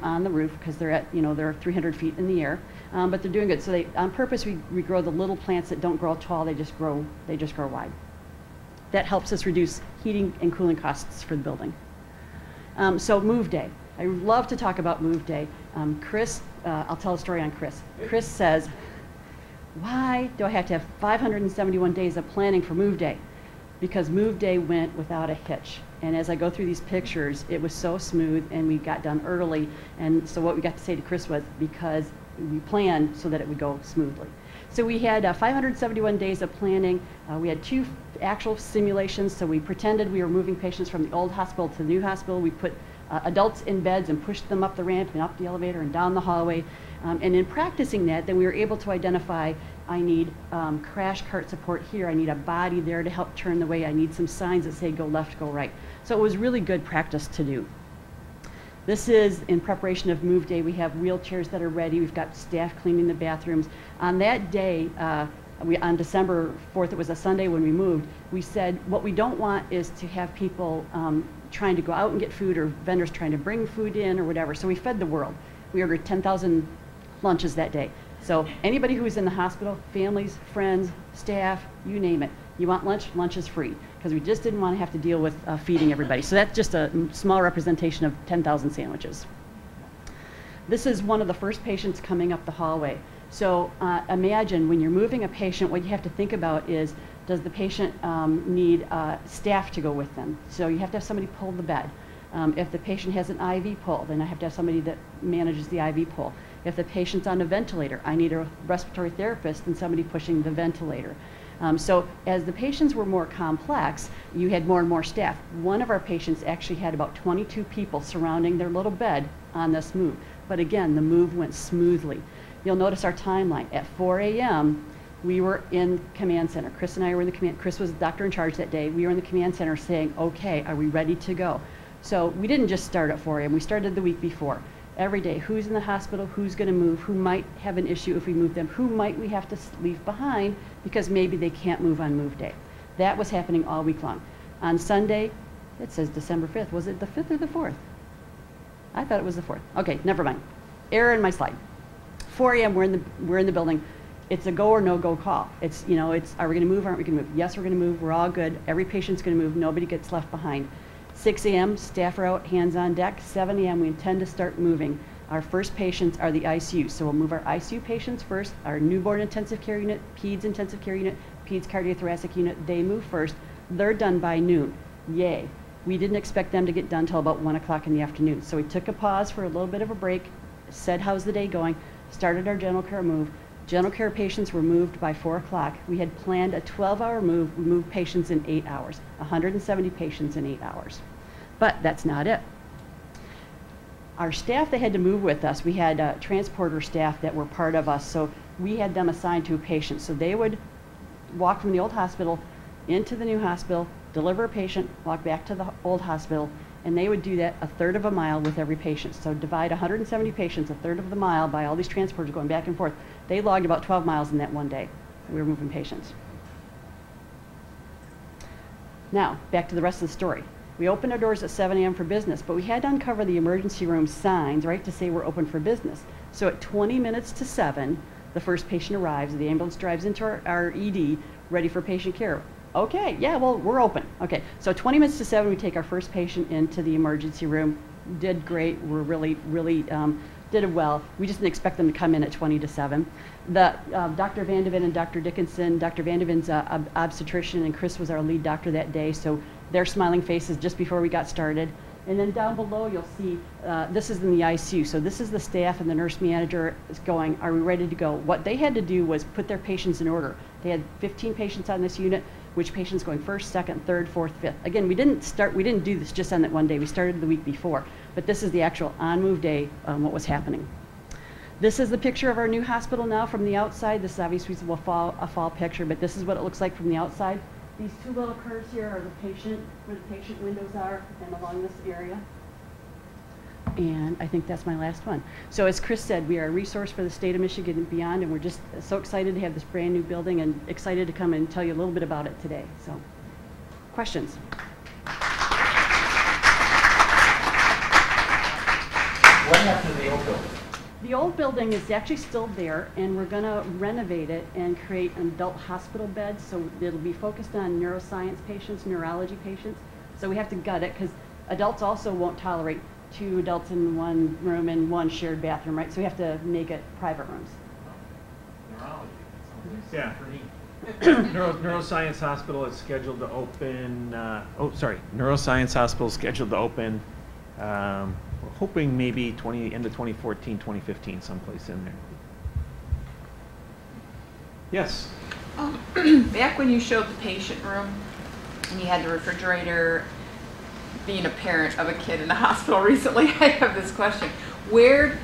on the roof because they're at, they're 300 feet in the air, but they're doing good. So on purpose, we grow the little plants that don't grow tall, they just grow wide. That helps us reduce heating and cooling costs for the building. So move day. I love to talk about move day. Chris, I'll tell a story on Chris. Chris says, why do I have to have 571 days of planning for move day? Because move day went without a hitch. And as I go through these pictures, it was so smooth and we got done early. And so what we got to say to Chris was, because we planned so that it would go smoothly. So we had 571 days of planning. We had 2 actual simulations. So we pretended we were moving patients from the old hospital to the new hospital. We put adults in beds and pushed them up the ramp and up the elevator and down the hallway. And in practicing that, then we were able to identify, I need crash cart support here. I need a body there to help turn the way. I need some signs that say go left, go right. So it was really good practice to do. This is in preparation of move day. We have wheelchairs that are ready. We've got staff cleaning the bathrooms. On that day, on December 4th, it was a Sunday when we moved, we said what we don't want is to have people trying to go out and get food or vendors trying to bring food in or whatever. So we fed the world. We ordered 10,000 lunches that day. So anybody who was in the hospital, families, friends, staff, you name it, you want lunch, lunch is free, because we just didn't want to have to deal with feeding everybody. So that's just a small representation of 10,000 sandwiches. This is one of the first patients coming up the hallway. So imagine when you're moving a patient, what you have to think about is, does the patient need staff to go with them? So you have to have somebody pull the bed. If the patient has an IV pull, then I have to have somebody that manages the IV pull. If the patient's on a ventilator, I need a respiratory therapist and somebody pushing the ventilator. So as the patients were more complex, you had more and more staff. One of our patients actually had about 22 people surrounding their little bed on this move. But again, the move went smoothly. You'll notice our timeline. At 4 a.m., we were in command center. Chris and I were in the command. Chris was the doctor in charge that day. We were in the command center saying, okay, are we ready to go? So we didn't just start at 4 a.m. We started the week before. Every day, who's in the hospital, who's going to move, who might have an issue if we move them, who might we have to leave behind because maybe they can't move on move day. That was happening all week long. On Sunday, it says December 5th. Was it the 5th or the 4th? I thought it was the 4th. Okay, never mind. Error in my slide. 4 a.m. we're in the building. It's a go or no go call. It's, are we going to move? Aren't we going to move? Yes, we're going to move. We're all good. Every patient's going to move. Nobody gets left behind. 6 a.m., staff are out, hands on deck. 7 a.m., we intend to start moving. Our first patients are the ICU. So we'll move our ICU patients first, our newborn intensive care unit, peds intensive care unit, peds cardiothoracic unit, they move first. They're done by noon. Yay. We didn't expect them to get done till about 1 o'clock in the afternoon. So we took a pause for a little bit of a break, said, how's the day going? Started our general care move. General care patients were moved by 4 o'clock. We had planned a 12-hour move. We moved patients in 8 hours, 170 patients in 8 hours. But that's not it. Our staff that had to move with us, we had transporter staff that were part of us, so we had them assigned to a patient. So they would walk from the old hospital into the new hospital, deliver a patient, walk back to the old hospital, and they would do that a third of a mile with every patient. So divide 170 patients a third of the mile by all these transporters going back and forth. They logged about 12 miles in that one day. We were moving patients. Now, back to the rest of the story. We opened our doors at 7 a.m. for business, but we had to uncover the emergency room signs, right, to say we're open for business. So at 20 minutes to 7, the first patient arrives, the ambulance drives into our ED, ready for patient care. Okay, yeah, well, we're open. Okay, so 20 minutes to 7, we take our first patient into the emergency room. Did great, we're really did it well. We just didn't expect them to come in at 20 to 7. The Dr. Vandeven and Dr. Dickinson, Dr. Vandeven's obstetrician, and Chris was our lead doctor that day, so their smiling faces just before we got started. And then down below you'll see, this is in the ICU, so this is the staff and the nurse manager is going, are we ready to go? What they had to do was put their patients in order. They had 15 patients on this unit, which patients going first, second, third, fourth, fifth. Again, we didn't do this just on that one day, we started the week before, but this is the actual on-move day, what was happening. This is the picture of our new hospital now from the outside. This is obviously a fall picture, but this is what it looks like from the outside. These two little curves here are the patient, where the patient windows are, and along this area. And I think that's my last one. So as Chris said, we are a resource for the state of Michigan and beyond, and we're just so excited to have this brand new building and excited to come and tell you a little bit about it today. So, questions? What happened to the old building? The old building is actually still there, and we're going to renovate it and create an adult hospital bed, so it'll be focused on neuroscience patients, neurology patients. So we have to gut it, because adults also won't tolerate 2 adults in one room and 1 shared bathroom, right? So we have to make it private rooms. Neurology. Yeah. Neuroscience Hospital is scheduled to open, Neuroscience Hospital is scheduled to open, we're hoping maybe end of 2014, 2015, someplace in there. Yes? Back when you showed the patient room and you had the refrigerator, being a parent of a kid in the hospital recently, I have this question. Where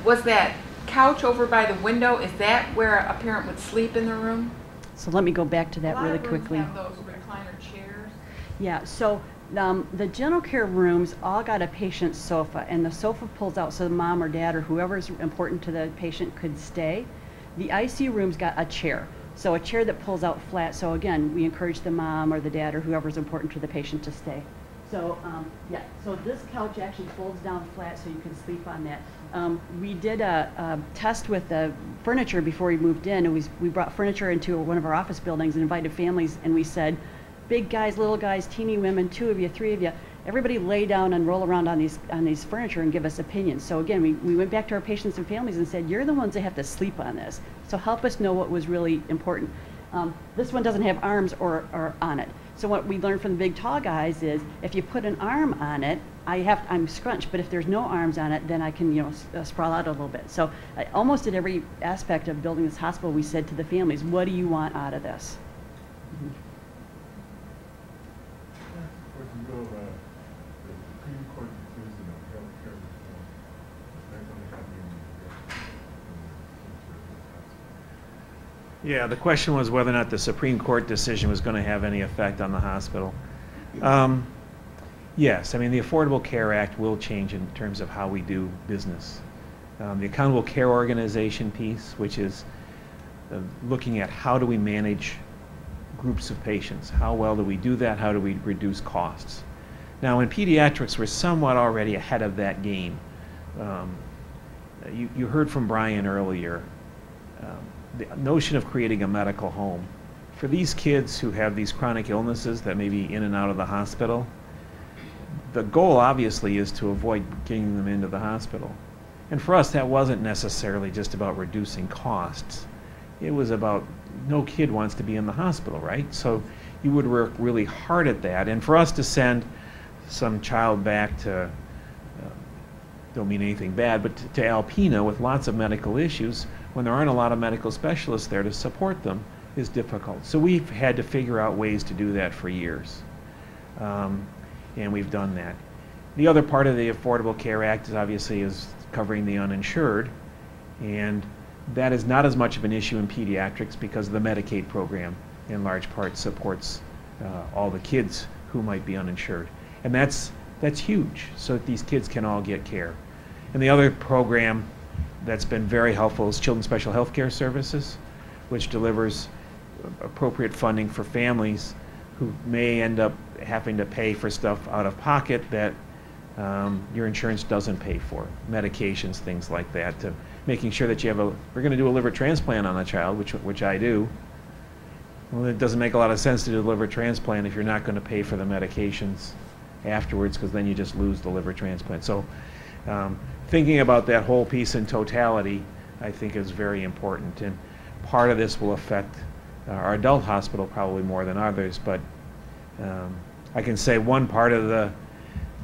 was that couch over by the window? Is that where a parent would sleep in the room? So let me go back to that really quickly. A lot of rooms have those recliner chairs. Yeah, so the general care rooms all got a patient sofa, and the sofa pulls out so the mom or dad or whoever is important to the patient could stay. The ICU rooms got a chair, so a chair that pulls out flat. So again, we encourage the mom or the dad or whoever is important to the patient to stay. So yeah, so this couch actually folds down flat so you can sleep on that. We did a test with the furniture before we moved in, and we brought furniture into one of our office buildings and invited families, and we said, big guys, little guys, teeny women, 2 of you, 3 of you, everybody lay down and roll around on these furniture and give us opinions. So again, we went back to our patients and families and said, you're the ones that have to sleep on this, so help us know what was really important. This one doesn't have arms or on it. So what we learned from the big tall guys is if you put an arm on it, I'm scrunched, but if there's no arms on it, then I can sprawl out a little bit. So almost at every aspect of building this hospital, we said to the families, what do you want out of this? Mm-hmm. Yeah, the question was whether or not the Supreme Court decision was going to have any effect on the hospital. Yes, I mean, the Affordable Care Act will change in terms of how we do business. The Accountable Care Organization piece, which is looking at how do we manage groups of patients, how well do we do that, how do we reduce costs. Now, in pediatrics, we're somewhat already ahead of that game. You heard from Brian earlier. The notion of creating a medical home. For these kids who have these chronic illnesses that may be in and out of the hospital, the goal obviously is to avoid getting them into the hospital. And for us, that wasn't necessarily just about reducing costs. It was about no kid wants to be in the hospital, right? So you would work really hard at that. And for us to send some child back to, don't mean anything bad, but to Alpena with lots of medical issues, when there aren't a lot of medical specialists there to support them, is difficult. So we've had to figure out ways to do that for years. And we've done that. The other part of the Affordable Care Act is obviously is covering the uninsured, and that is not as much of an issue in pediatrics because the Medicaid program in large part supports all the kids who might be uninsured. And that's huge, so that these kids can all get care. And the other program that's been very helpful is Children's Special Health Care Services, which delivers appropriate funding for families who may end up having to pay for stuff out of pocket that your insurance doesn't pay for, medications, things like that, to making sure that you have we're going to do a liver transplant on a child, which I do. Well, it doesn't make a lot of sense to do a liver transplant if you're not going to pay for the medications afterwards, because then you just lose the liver transplant. So thinking about that whole piece in totality, I think, is very important. And part of this will affect our adult hospital probably more than others, but I can say one part of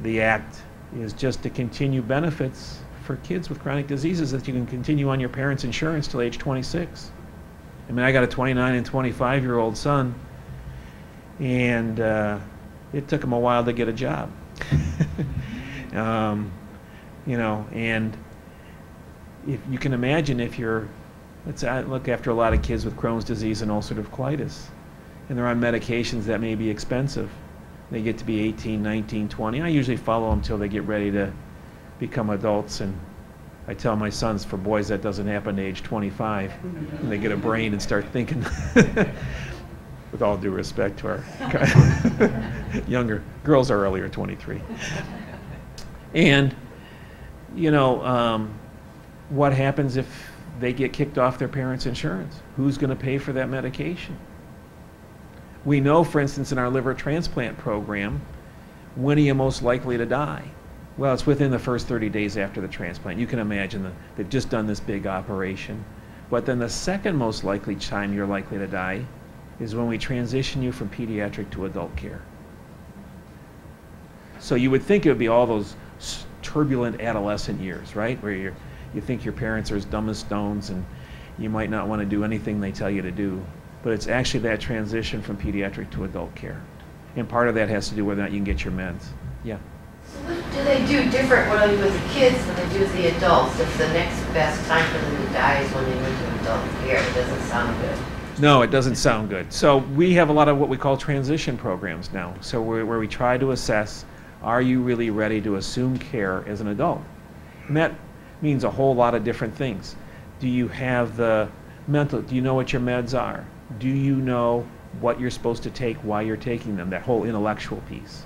the act is just to continue benefits for kids with chronic diseases, that you can continue on your parents' insurance till age 26. I mean, I got a 29 and 25-year-old son, and it took him a while to get a job. You know, and if you can imagine, if I look after a lot of kids with Crohn's disease and ulcerative colitis, and they're on medications that may be expensive. They get to be 18, 19, 20. I usually follow them till they get ready to become adults, and I tell my sons, for boys, that doesn't happen to age 25, and they get a brain and start thinking. With all due respect to our younger girls, are earlier 23. And You know, what happens if they get kicked off their parents' insurance? Who's going to pay for that medication? We know, for instance, in our liver transplant program, when are you most likely to die? Well, it's within the first 30 days after the transplant. You can imagine that they've just done this big operation. But then the second most likely time you're likely to die is when we transition you from pediatric to adult care. So you would think it would be all those turbulent adolescent years, right? Where you think your parents are as dumb as stones and you might not want to do anything they tell you to do. But it's actually that transition from pediatric to adult care. And part of that has to do with whether or not you can get your meds. Yeah. So what do they do differently with the kids than they do with the adults? If the next best time for them to die is when they move to adult care, it doesn't sound good. No, it doesn't sound good. So we have a lot of what we call transition programs now. So where we try to assess, are you really ready to assume care as an adult? And that means a whole lot of different things. Do you have the mental, do you know what your meds are? Do you know what you're supposed to take, why you're taking them, that whole intellectual piece?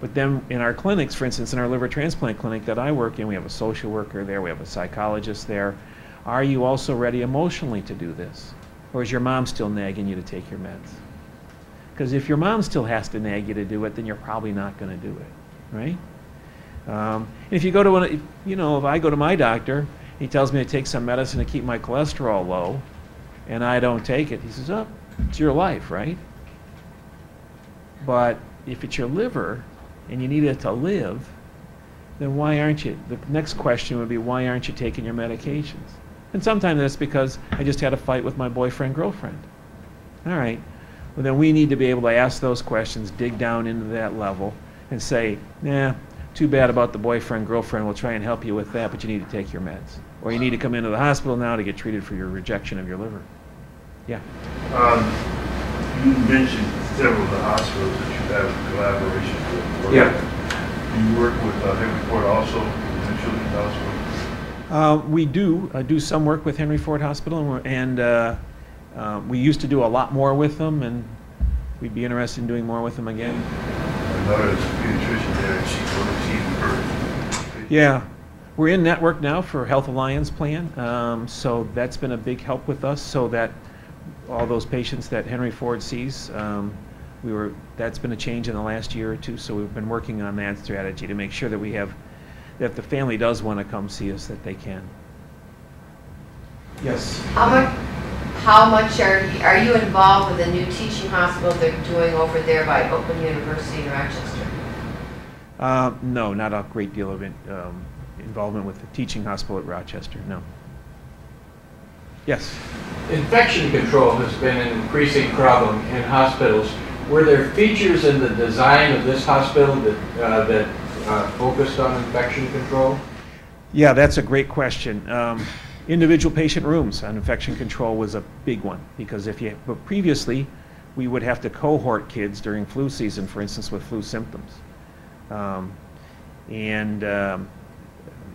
But then in our clinics, for instance, in our liver transplant clinic that I work in, we have a social worker there, we have a psychologist there. Are you also ready emotionally to do this? Or is your mom still nagging you to take your meds? Because if your mom still has to nag you to do it, then you're probably not going to do it, right? If you go to if I go to my doctor, he tells me to take some medicine to keep my cholesterol low, and I don't take it, he says, oh, it's your life, right? But if it's your liver and you need it to live, then why aren't you? The next question would be, why aren't you taking your medications? And sometimes that's because I just had a fight with my boyfriend, girlfriend. All right, well then we need to be able to ask those questions, dig down into that level, and say, nah, too bad about the boyfriend, girlfriend, we'll try and help you with that, but you need to take your meds. Or you need to come into the hospital now to get treated for your rejection of your liver. Yeah. You mentioned several of the hospitals that you have collaboration with. Yeah. Do you work with Henry Ford also, the Children's Hospital? We do some work with Henry Ford Hospital, and we used to do a lot more with them, and we'd be interested in doing more with them again. I know there's a pediatrician there, and she's going to see her. Yeah. We're in network now for Health Alliance plan, so that's been a big help with us, so that all those patients that Henry Ford sees, that's been a change in the last year or two, so we've been working on that strategy to make sure that that if the family does want to come see us, that they can. Yes? How much are you involved with the new teaching hospital they're doing over there by Open University in Rochester? No, not a great deal of involvement with the teaching hospital at Rochester, no. Yes? Infection control has been an increasing problem in hospitals. Were there features in the design of this hospital that focused on infection control? Yeah, that's a great question. Individual patient rooms on infection control was a big one, because but previously we would have to cohort kids during flu season, for instance, with flu symptoms.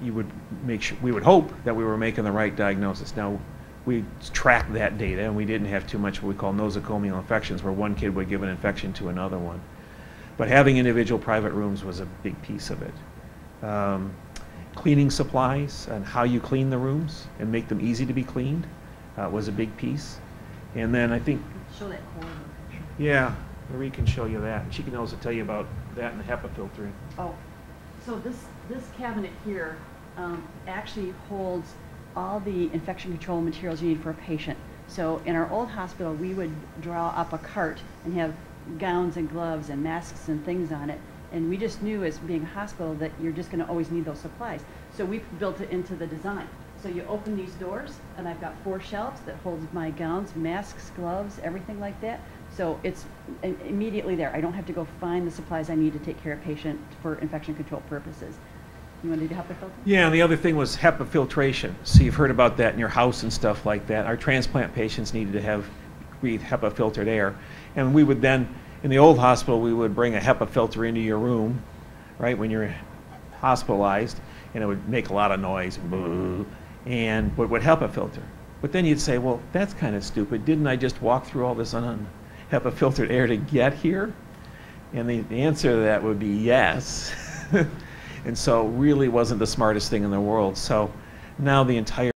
You would make sure, we would hope that we were making the right diagnosis. Now, we tracked that data, and we didn't have too much what we call nosocomial infections, where one kid would give an infection to another one. But having individual private rooms was a big piece of it. Cleaning supplies and how you clean the rooms and make them easy to be cleaned was a big piece. And then I think, Show that corner. yeah, Loree can show you that. She can also tell you about that and the HEPA filtering. Oh, so this cabinet here actually holds all the infection control materials you need for a patient. So in our old hospital, we would draw up a cart and have gowns and gloves and masks and things on it. And we just knew, as being a hospital, that you're just going to always need those supplies. So we built it into the design. So you open these doors, and I've got 4 shelves that holds my gowns, masks, gloves, everything like that. So it's immediately there. I don't have to go find the supplies I need to take care of patient for infection control purposes. You want to do HEPA filter? Yeah, and the other thing was HEPA filtration. So you've heard about that in your house and stuff like that. Our transplant patients needed to breathe HEPA filtered air. And we would then, in the old hospital, we would bring a HEPA filter into your room, right, when you're hospitalized, and it would make a lot of noise, and would HEPA filter. But then you'd say, well, that's kind of stupid. Didn't I just walk through all this HEPA filtered air to get here? And the answer to that would be yes. And so really wasn't the smartest thing in the world. So now the entire